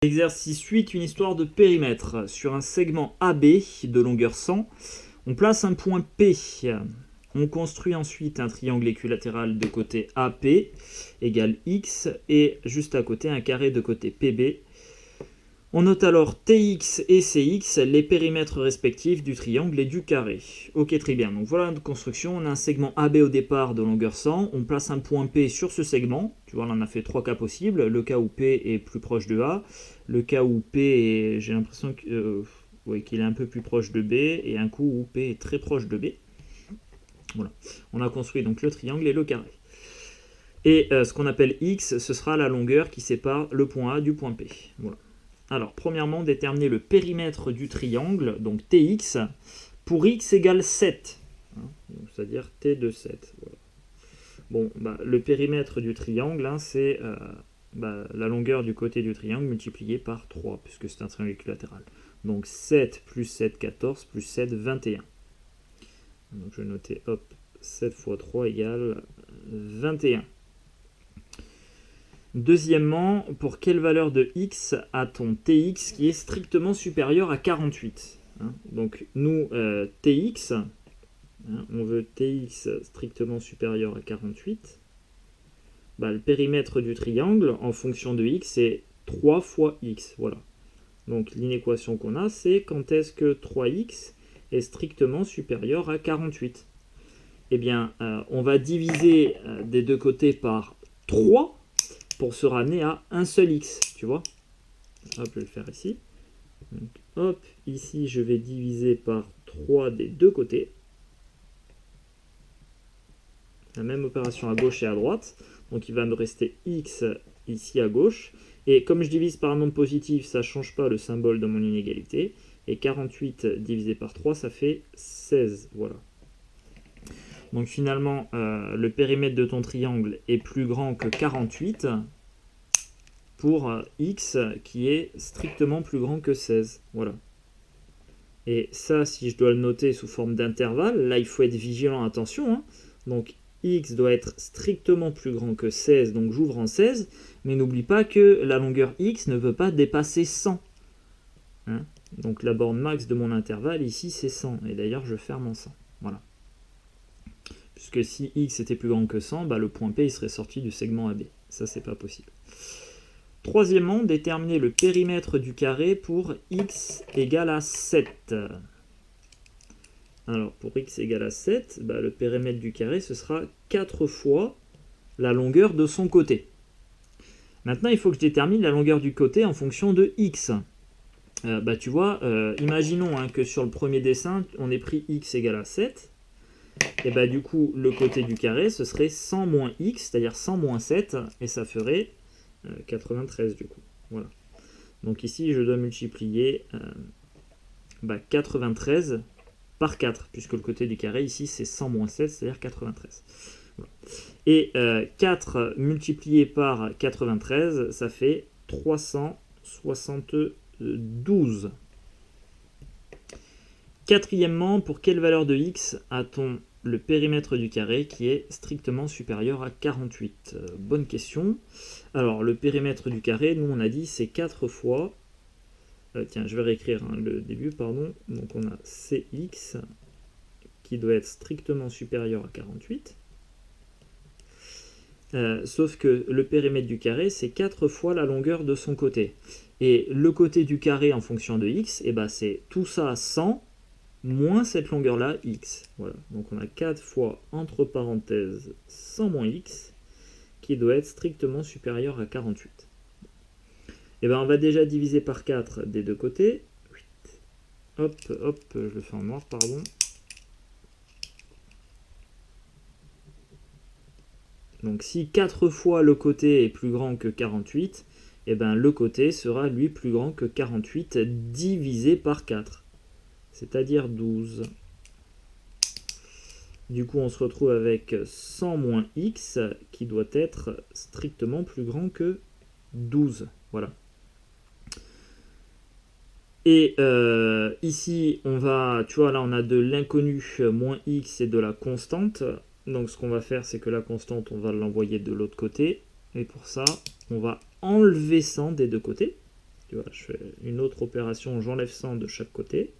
Exercice 8, une histoire de périmètre. Sur un segment AB de longueur 100, on place un point P. On construit ensuite un triangle équilatéral de côté AP égale X et juste à côté un carré de côté PB. On note alors TX et CX, les périmètres respectifs du triangle et du carré. Ok, très bien. Donc voilà notre construction. On a un segment AB au départ de longueur 100. On place un point P sur ce segment. Tu vois, là on a fait 3 cas possibles. Le cas où P est plus proche de A. Le cas où P est, j'ai l'impression qu'il est un peu plus proche de B. Et un coup où P est très proche de B. Voilà. On a construit donc le triangle et le carré. Et ce qu'on appelle X, ce sera la longueur qui sépare le point A du point P. Voilà. Alors, premièrement, déterminer le périmètre du triangle, donc Tx, pour x égale 7. C'est-à-dire T de 7. Voilà. Bon, le périmètre du triangle, c'est la longueur du côté du triangle multipliée par 3, puisque c'est un triangle équilatéral. Donc 7 plus 7, 14, plus 7, 21. Donc je vais noter, 7 fois 3 égale 21. Deuxièmement, pour quelle valeur de x a-t-on Tx qui est strictement supérieur à 48 ? Donc nous, Tx, on veut Tx strictement supérieur à 48. Le périmètre du triangle, en fonction de x, c'est 3 fois x. Voilà. Donc l'inéquation qu'on a, c'est quand est-ce que 3x est strictement supérieur à 48 ? Eh bien, on va diviser des deux côtés par 3 pour se ramener à un seul x, tu vois. Hop, je vais le faire ici. Donc, hop, ici, je vais diviser par 3 des deux côtés. La même opération à gauche et à droite. Donc, il va me rester x ici à gauche. Et comme je divise par un nombre positif, ça ne change pas le symbole de mon inégalité. Et 48 divisé par 3, ça fait 16. Voilà. Donc finalement, le périmètre de ton triangle est plus grand que 48 pour x qui est strictement plus grand que 16. Voilà. Et ça, si je dois le noter sous forme d'intervalle, là il faut être vigilant, attention. Donc x doit être strictement plus grand que 16, donc j'ouvre en 16, mais n'oublie pas que la longueur x ne veut pas dépasser 100. Donc la borne max de mon intervalle ici c'est 100, et d'ailleurs je ferme en 100. Voilà. Puisque si x était plus grand que 100, le point P il serait sorti du segment AB. Ça, c'est pas possible. Troisièmement, déterminer le périmètre du carré pour x égale à 7. Alors, pour x égale à 7, le périmètre du carré, ce sera 4 fois la longueur de son côté. Maintenant, il faut que je détermine la longueur du côté en fonction de x. Tu vois, imaginons que sur le premier dessin, on ait pris x égale à 7. Et du coup, le côté du carré, ce serait 100 moins x, c'est-à-dire 100 moins 7, et ça ferait 93 du coup. Voilà. Donc ici, je dois multiplier 93 par 4, puisque le côté du carré, ici, c'est 100 moins 7, c'est-à-dire 93. Voilà. Et 4 multiplié par 93, ça fait 372. Quatrièmement, pour quelle valeur de x a-t-on le périmètre du carré qui est strictement supérieur à 48 ? Bonne question. Alors, le périmètre du carré, nous on a dit c'est 4 fois... tiens, je vais réécrire le début, pardon. Donc on a Cx qui doit être strictement supérieur à 48. Sauf que le périmètre du carré, c'est 4 fois la longueur de son côté. Et le côté du carré en fonction de x, c'est tout ça à 100 moins cette longueur-là, x. Voilà. Donc on a 4 fois, entre parenthèses, 100 moins x, qui doit être strictement supérieur à 48. On va déjà diviser par 4 des deux côtés. Hop, je le fais en noir, pardon. Donc si 4 fois le côté est plus grand que 48, le côté sera lui plus grand que 48 divisé par 4. C'est-à-dire 12. Du coup, on se retrouve avec 100 moins x qui doit être strictement plus grand que 12. Voilà. Et ici, on va, tu vois, là on a de l'inconnu moins x et de la constante. Donc ce qu'on va faire, c'est que la constante, on va l'envoyer de l'autre côté. Et pour ça, on va enlever 100 des deux côtés. Tu vois, je fais une autre opération, j'enlève 100 de chaque côté.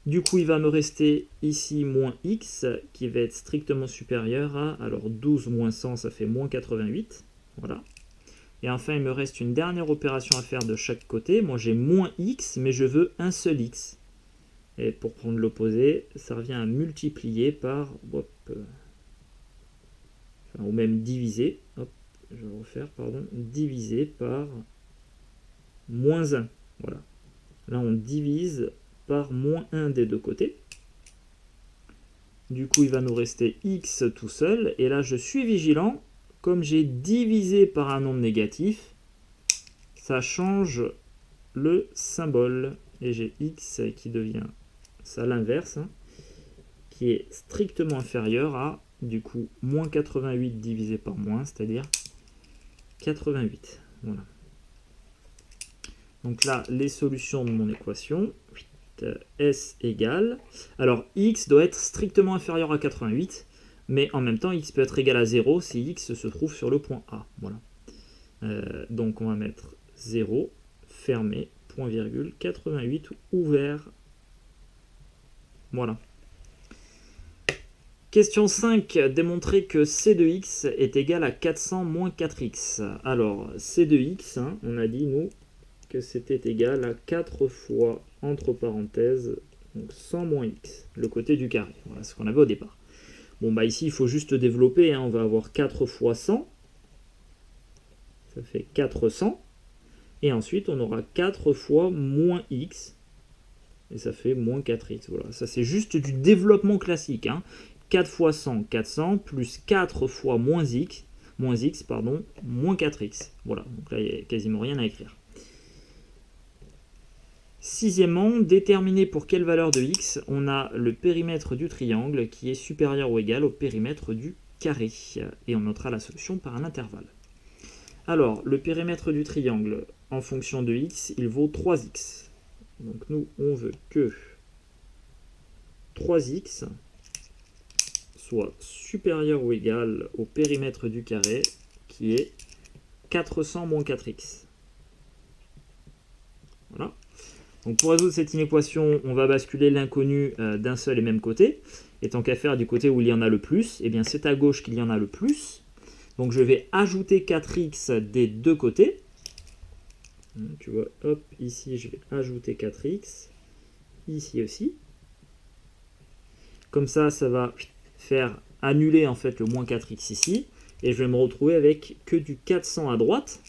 Du coup, il va me rester ici moins x, qui va être strictement supérieur à, alors 12 moins 100, ça fait moins 88. Voilà. Et enfin, il me reste une dernière opération à faire de chaque côté. Moi, j'ai moins x, mais je veux un seul x. Et pour prendre l'opposé, ça revient à multiplier par, hop, ou même diviser, hop, je vais refaire, pardon, diviser par moins 1. Voilà. Là, on divise par moins 1 des deux côtés. Du coup, il va nous rester x tout seul. Et là, je suis vigilant. Comme j'ai divisé par un nombre négatif, ça change le symbole. Et j'ai x qui devient, ça l'inverse, hein, qui est strictement inférieur à, du coup, moins 88 divisé par moins, c'est-à-dire 88. Voilà. Donc là, les solutions de mon équation, S égale, alors x doit être strictement inférieur à 88, mais en même temps, x peut être égal à 0 si x se trouve sur le point A. Voilà. Donc on va mettre 0, fermé, point virgule, 88, ouvert. Voilà. Question 5, démontrer que c de x est égal à 400 moins 4x. Alors, c de x, hein, on a dit, nous, que c'était égal à 4 fois, entre parenthèses, donc 100 moins x, le côté du carré. Voilà ce qu'on avait au départ. Bon, bah ici, il faut juste développer, hein, on va avoir 4 fois 100, ça fait 400, et ensuite, on aura 4 fois moins x, et ça fait moins 4x. Voilà, ça c'est juste du développement classique, hein. 4 fois 100, 400, plus 4 fois moins x, moins 4x. Voilà, donc là, il n'y a quasiment rien à écrire. Sixièmement, déterminer pour quelle valeur de x on a le périmètre du triangle qui est supérieur ou égal au périmètre du carré. Et on notera la solution par un intervalle. Alors, le périmètre du triangle, en fonction de x, il vaut 3x. Donc nous, on veut que 3x soit supérieur ou égal au périmètre du carré, qui est 400 moins 4x. Voilà. Donc pour résoudre cette inéquation, on va basculer l'inconnu d'un seul et même côté. Et tant qu'à faire du côté où il y en a le plus, eh bien c'est à gauche qu'il y en a le plus. Donc je vais ajouter 4x des deux côtés. Tu vois, hop, ici je vais ajouter 4x. Ici aussi. Comme ça, ça va faire annuler en fait le moins 4x ici. Et je vais me retrouver avec que du 400 à droite.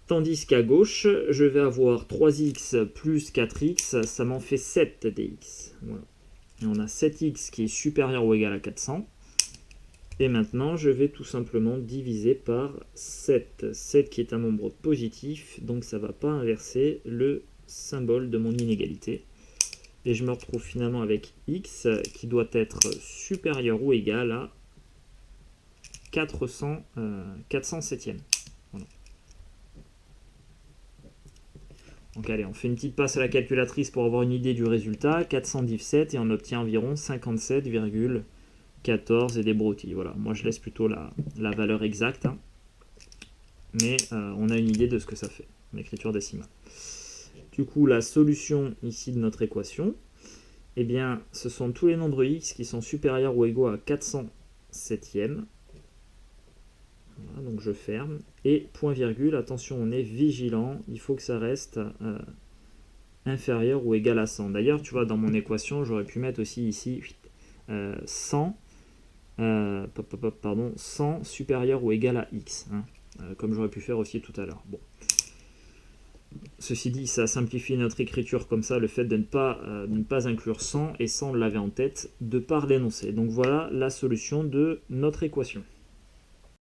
Tandis qu'à gauche, je vais avoir 3x plus 4x, ça m'en fait 7 dx. Voilà. Et on a 7x qui est supérieur ou égal à 400. Et maintenant, je vais tout simplement diviser par 7. 7 qui est un nombre positif, donc ça ne va pas inverser le symbole de mon inégalité. Et je me retrouve finalement avec x qui doit être supérieur ou égal à 407e. Voilà. Donc allez, on fait une petite passe à la calculatrice pour avoir une idée du résultat. 417 et on obtient environ 57,14 et des broutilles. Voilà, moi je laisse plutôt la valeur exacte. Hein. Mais on a une idée de ce que ça fait, en écriture décimale. Du coup, la solution ici de notre équation, eh bien, ce sont tous les nombres x qui sont supérieurs ou égaux à 407e. Voilà, donc je ferme. Et point virgule, attention, on est vigilant, il faut que ça reste inférieur ou égal à 100. D'ailleurs, tu vois, dans mon équation, j'aurais pu mettre aussi ici 100, 100 supérieur ou égal à x, hein, comme j'aurais pu faire aussi tout à l'heure. Bon. Ceci dit, ça simplifie notre écriture comme ça, le fait de ne pas inclure 100, et 100, on l'avait en tête, de par l'énoncé. Donc voilà la solution de notre équation.